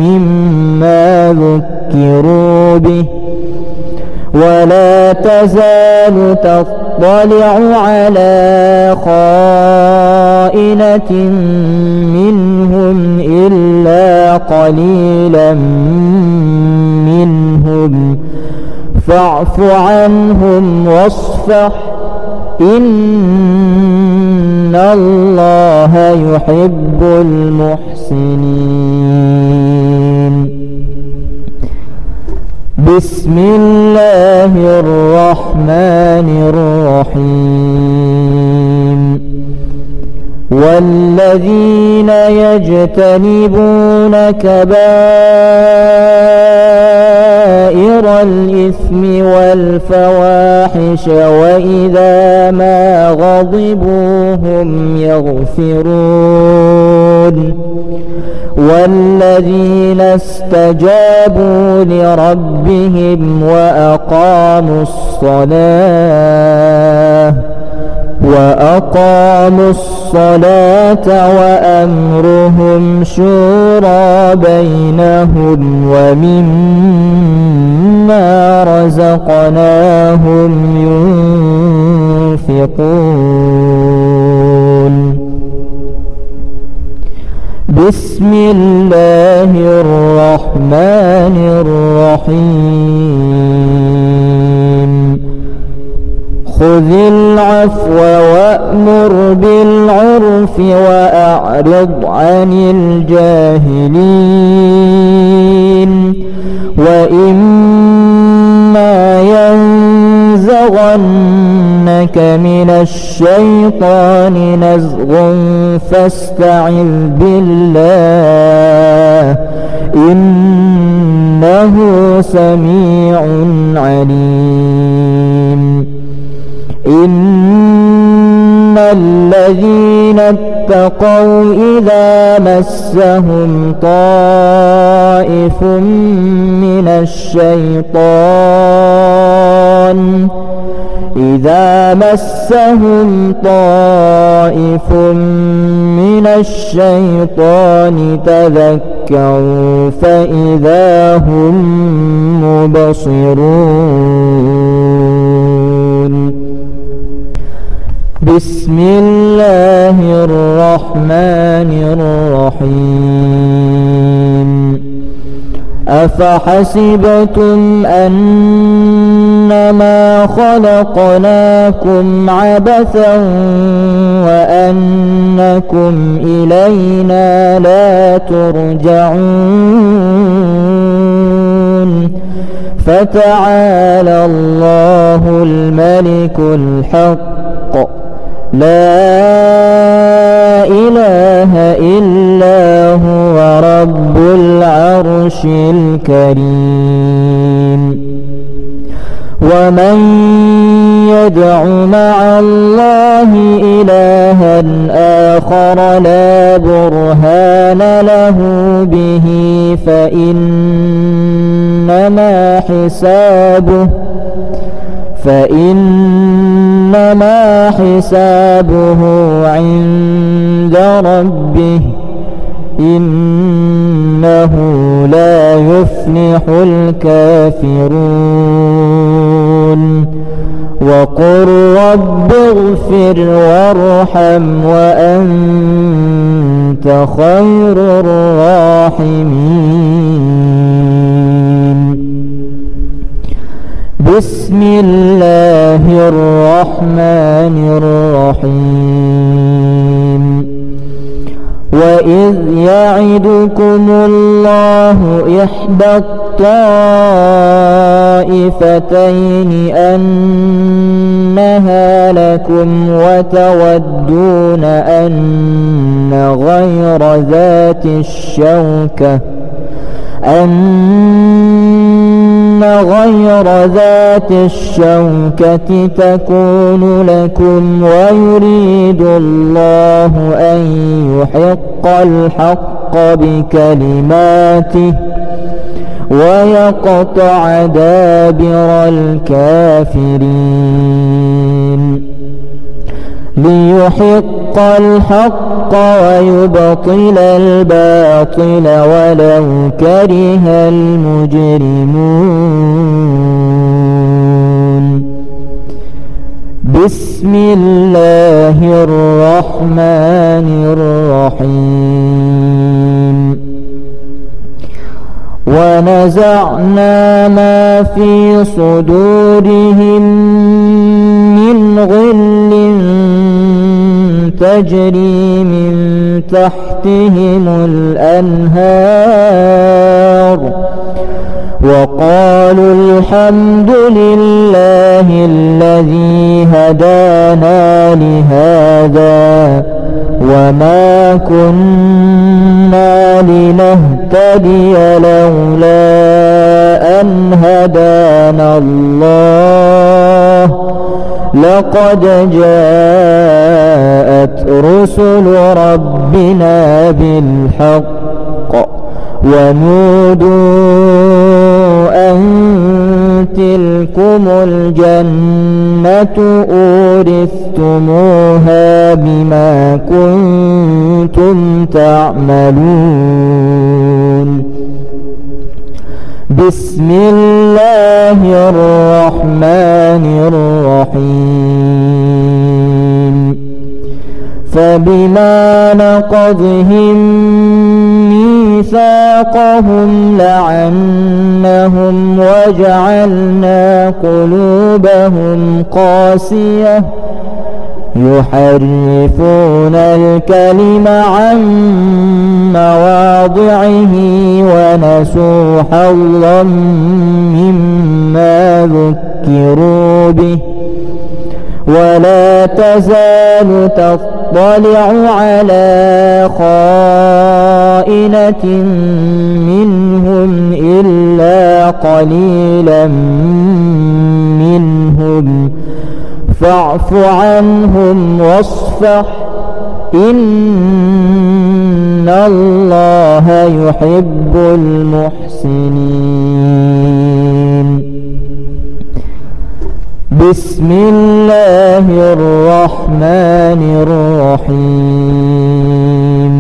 [SPEAKER 2] مما ذكروا به ولا تزال تطلع على خائنة منهم إلا قليلا منهم فاعف عنهم واصفح إن الله يحب المحسنين. بسم الله الرحمن الرحيم. والذين يجتنبون كبائر الإثم والفواحش وإذا ما غضبوا هم يغفرون. والذين استجابوا لربهم وأقاموا الصلاة وأقاموا الصلاة وأمرهم شورى بينهم ومما رزقناهم ينفقون. بسم الله الرحمن الرحيم. خذ العفو وأمر بالعرف وأعرض عن الجاهلين. وإما ينزغنك من الشيطان نزغ فاستعذ بالله إنه سميع عليم. إن الذين اتقوا إذا مسهم طائف من الشيطان تذكروا فإذا هم مبصرون. بسم الله الرحمن الرحيم. أفحسبتم أنما خلقناكم عبثا وأنكم إلينا لا ترجعون. فتعالى الله الملك الحق لا إله إلا هو رب العرش الكريم. ومن يدع مع الله إلها آخر لا برهان له به فإنما حسابه عند ربه إنه لا يفلح الكافرون. وقل رب اغفر وارحم وأنت خير الراحمين. بسم الله الرحمن الرحيم. وإذ يعدكم الله إحدى الطائفتين أنها لكم وتودون أن غير ذات الشوكة تكون لكم ويريد الله أن يحق الحق بكلماته ويقطع دابر الكافرين. ليحق الحق ويبطل الباطل ولو كره المجرمون. بسم الله الرحمن الرحيم. ونزعنا ما في صدورهم من غل تجري من تحتهم الأنهار وقالوا الحمد لله الذي هدانا لهذا وما كنا لنهتدي لولا أن هدانا الله لقد جاءت رسل ربنا بالحق ونودوا أن تلكم الجنة أورثتموها بما كنتم تعملون. بسم الله الرحمن الرحيم. فبما نقضهم ميثاقهم لعنهم وجعلنا قلوبهم قاسية يحرفون الكلم عن مواضعه ونسوا حظا مما ذكروا به ولا تزال تطلع على خائنة منهم إلا قليلا منهم فاعف عنهم واصفح إن الله يحب المحسنين. بسم الله الرحمن الرحيم.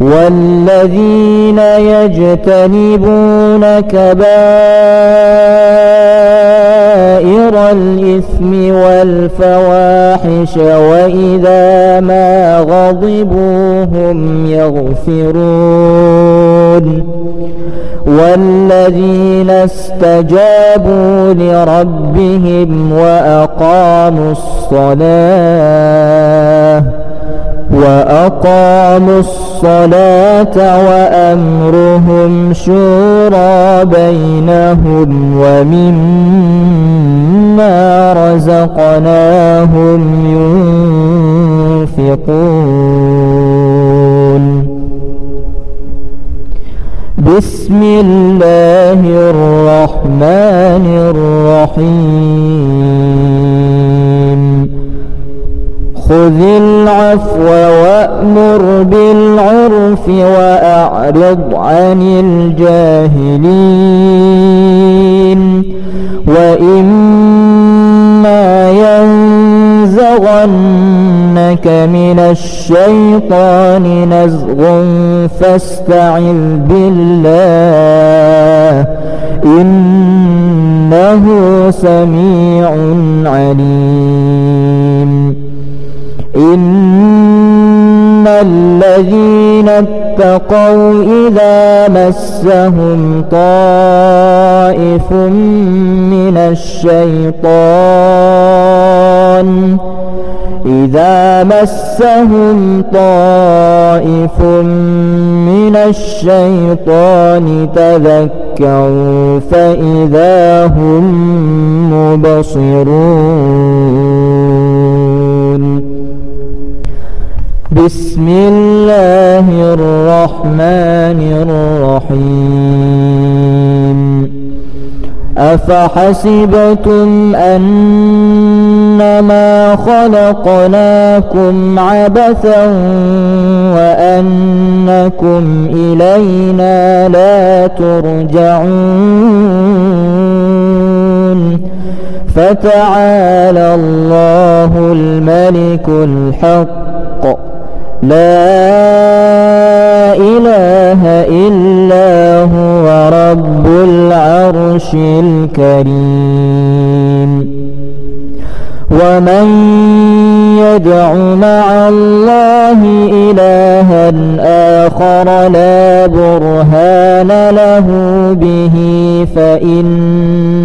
[SPEAKER 2] والذين يجتنبون كبائر الإثم والفواحش وإذا ما غضبوا هم يغفرون. والذين استجابوا لربهم وأقاموا الصلاة وأمرهم شورى بينهم ومما رزقناهم ينفقون. بسم الله الرحمن الرحيم. خذ العفو وأمر بالعرف وأعرض عن الجاهلين. وإما ينزغنك من الشيطان نزغ فاستعذ بالله إنه سميع عليم. إن الذين اتقوا إذا مسهم طائف من الشيطان تذكروا فإذا هم مبصرون. بسم الله الرحمن الرحيم. أفحسبتم أنما خلقناكم عبثا وأنكم إلينا لا ترجعون. فتعالى الله الملك الحق لا إله إلا هو رب العرش الكريم. ومن يدع مع الله إلها آخر لا برهان له به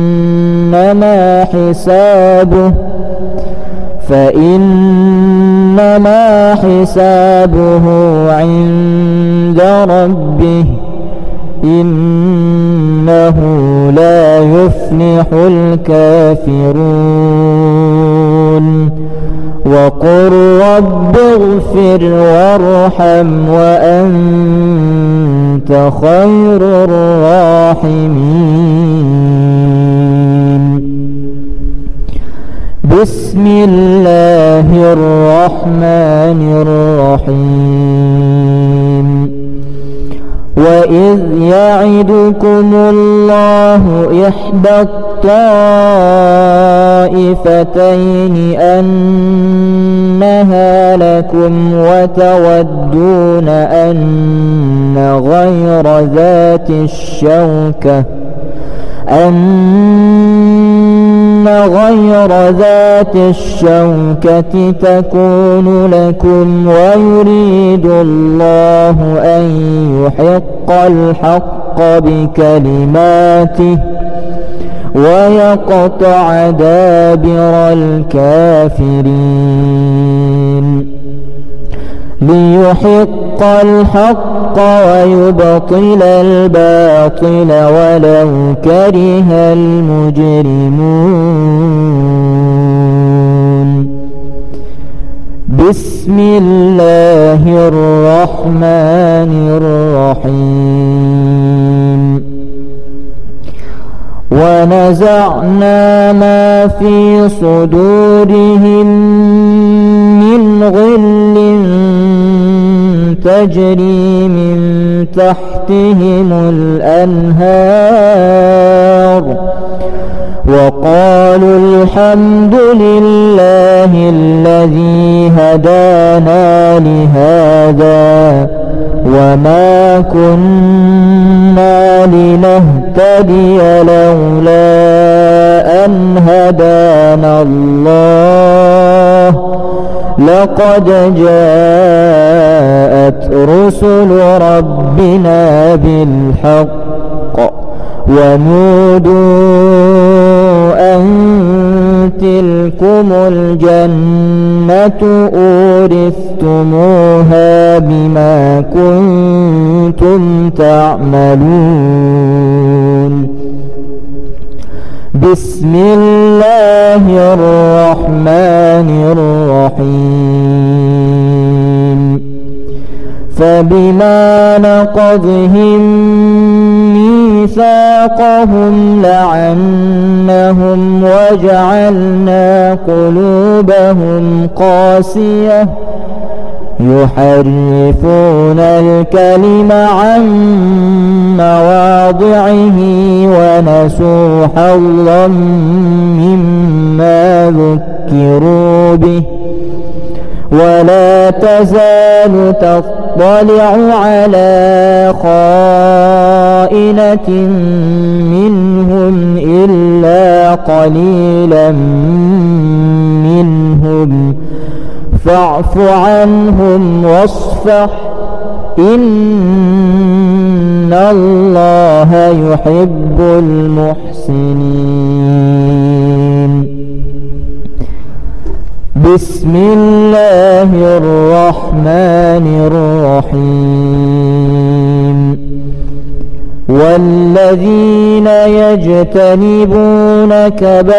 [SPEAKER 2] فإنما حسابه عند ربه إنه لا يفلح الكافرون. وقل رب اغفر وارحم وأنت خير الراحمين. بسم الله الرحمن الرحيم. وإذ يعدكم الله إحدى الطائفتين الطائفتين أنها لكم وتودون أن غير ذات الشوكة تكون لكم ويريد الله أن يحق الحق بكلماته ويقطع دابر الكافرين ليحق الحق ويبطل الباطل ولو كره المجرمون. بسم الله الرحمن الرحيم. ونزعنا ما في صدورهم من غل تجري من تحتهم الأنهار وقالوا الحمد لله الذي هدانا لهذا وما كنا لنهتدي لولا أن هدانا الله لقد جاءت رسل ربنا بالحق ونودوا أن تلكم الجنة أورثتموها بما كنتم تعملون. بسم الله الرحمن الرحيم. فبما نقضهم ميثاقهم لعنهم وجعلنا قلوبهم قاسية يحرفون الكلم عن مواضعه ونسوا حظا مما ذكروا به ولا تزال تطلع على خائنة منهم إلا قليلا منهم فاعف عنهم واصفح إن الله يحب المحسنين. بسم الله الرحمن الرحيم. والذين يجتنبون كبائر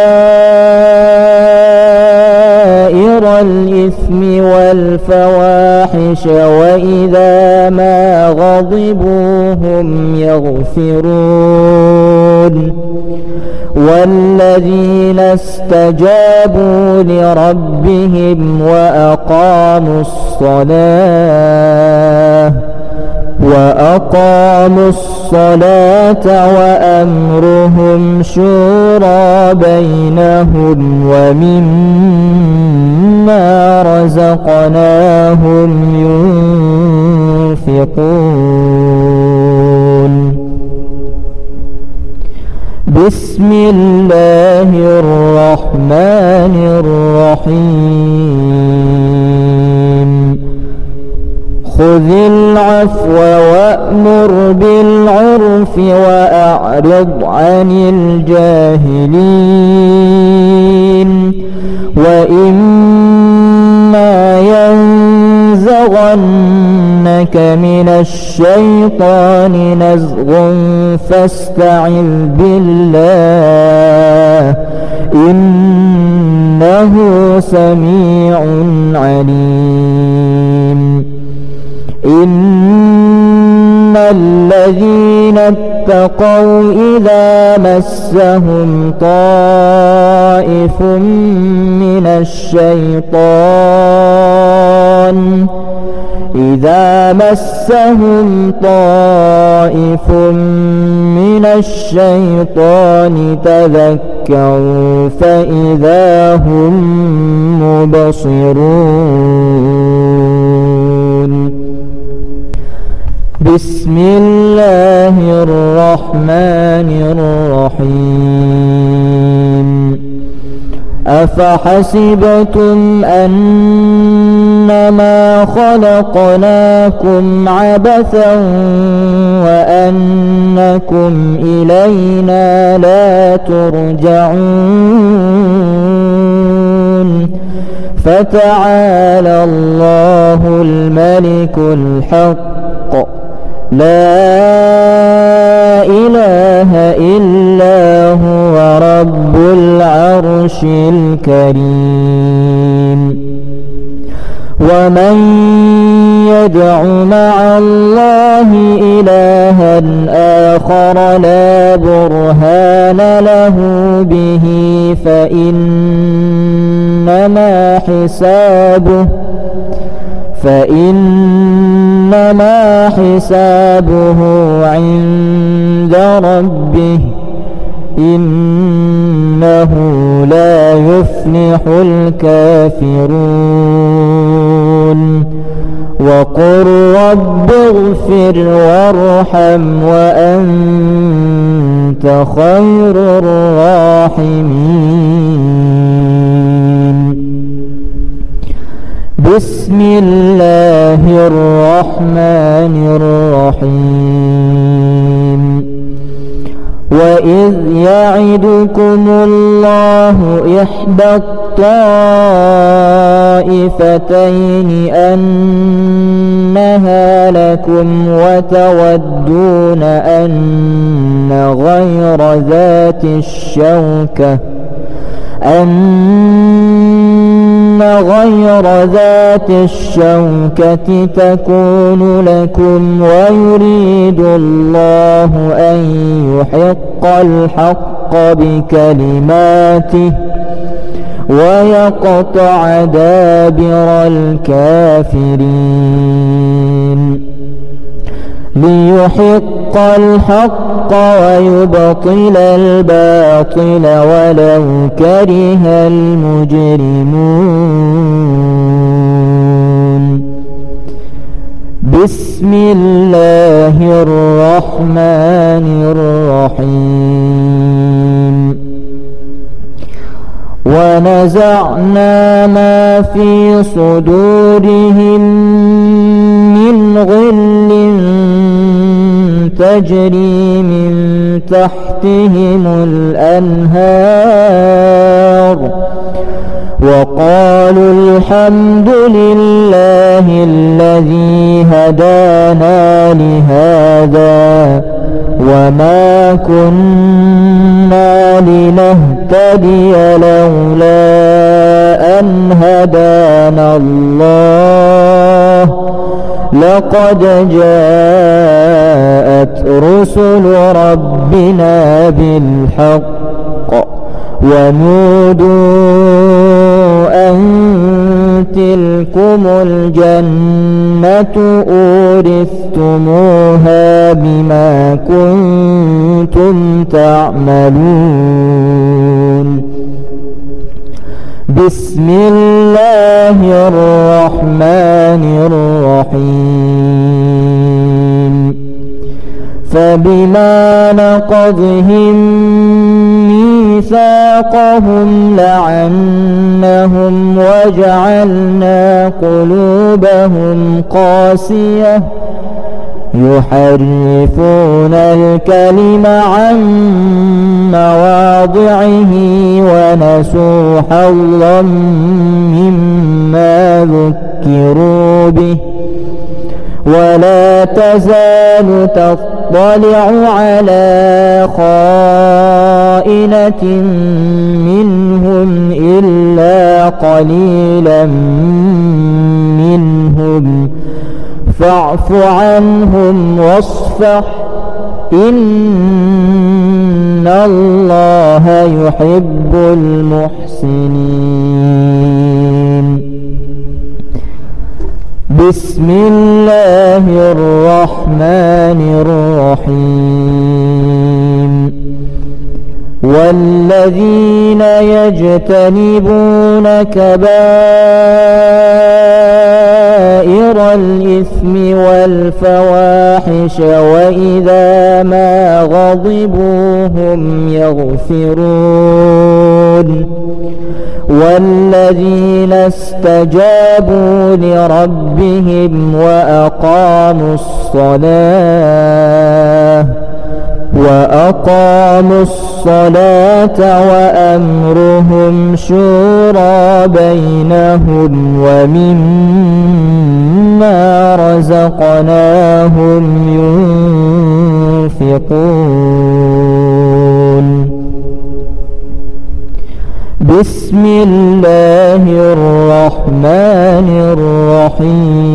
[SPEAKER 2] الإثم والفواحش وإذا ما غضبوا هم يغفرون والذين استجابوا لربهم وأقاموا الصلاة وأمرهم شورى بينهم ومما رزقناهم ينفقون. بسم الله الرحمن الرحيم. خذ العفو وأمر بالعرف وأعرض عن الجاهلين وإما ينزغنك من الشيطان نزغ فاستعذ بالله إنه سميع عليم. إن الذين اتقوا إذا مسهم طائف من الشيطان من الشيطان تذكروا فإذا هم مبصرون. بسم الله الرحمن الرحيم. أفحسبتم أنما خلقناكم عبثا وأنكم إلينا لا ترجعون؟ فتعالى الله الملك الحق لا إله إلا هو رب العرش الكريم. ومن يدع مع الله إلها آخر لا برهان له به فإنما حسابه عند ربه إنه لا يفلح الكافرون. وقل رب اغفر وارحم وأنت خير الراحمين. بسم الله الرحمن الرحيم. وإذ يعدكم الله إحدى الطائفتين أنها لكم وتودون أن غير ذات الشوكة تكون لكم ويريد الله أن يحق الحق بكلماته ويقطع دابر الكافرين. ليحق الحق ويبطل الباطل ولو كره المجرمون. بسم الله الرحمن الرحيم. ونزعنا ما في صدورهم من غل تجري من تحتهم الأنهار وقالوا الحمد لله الذي هدانا لهذا وما كنا لنهتدي لولا أن هدانا الله لقد جاءت رسل ربنا بالحق ونودوا أن تلكم الجنة أورثتموها بما كنتم تعملون. بسم الله الرحمن الرحيم. فبما نقضهم ميثاقهم لعنهم وجعلنا قلوبهم قاسية يحرفون الكلم عن مواضعه ونسوا حظا مما ذكروا به ولا تزال تطلع على خائنة منهم إلا قليلا منهم فاعف عنهم واصفح إن الله يحب المحسنين. بسم الله الرحمن الرحيم. والذين يجتنبون كبائر الإثم والفواحش وإذا ما غضبوا هم يغفرون والذين استجابوا لربهم وأقاموا الصلاة وأمرهم شورى بينهم ومما رزقناهم ينفقون. بسم الله الرحمن الرحيم.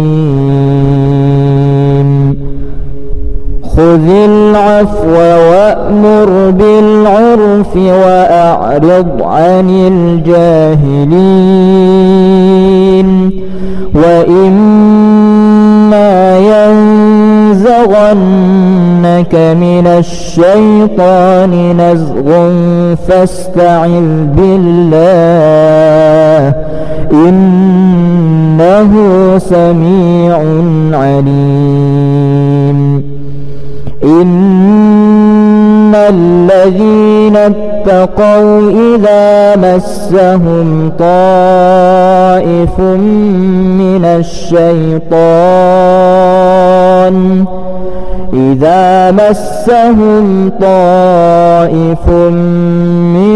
[SPEAKER 2] خذ العفو وأمر بالعرف وأعرض عن الجاهلين وإما ينزغنك من الشيطان نزغ فاستعذ بالله إنه سميع عليم. إن الذين اتقوا إذا مسهم طائف من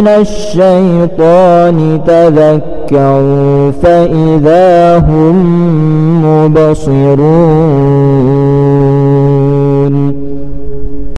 [SPEAKER 2] الشيطان تذكروا فإذا هم مبصرون.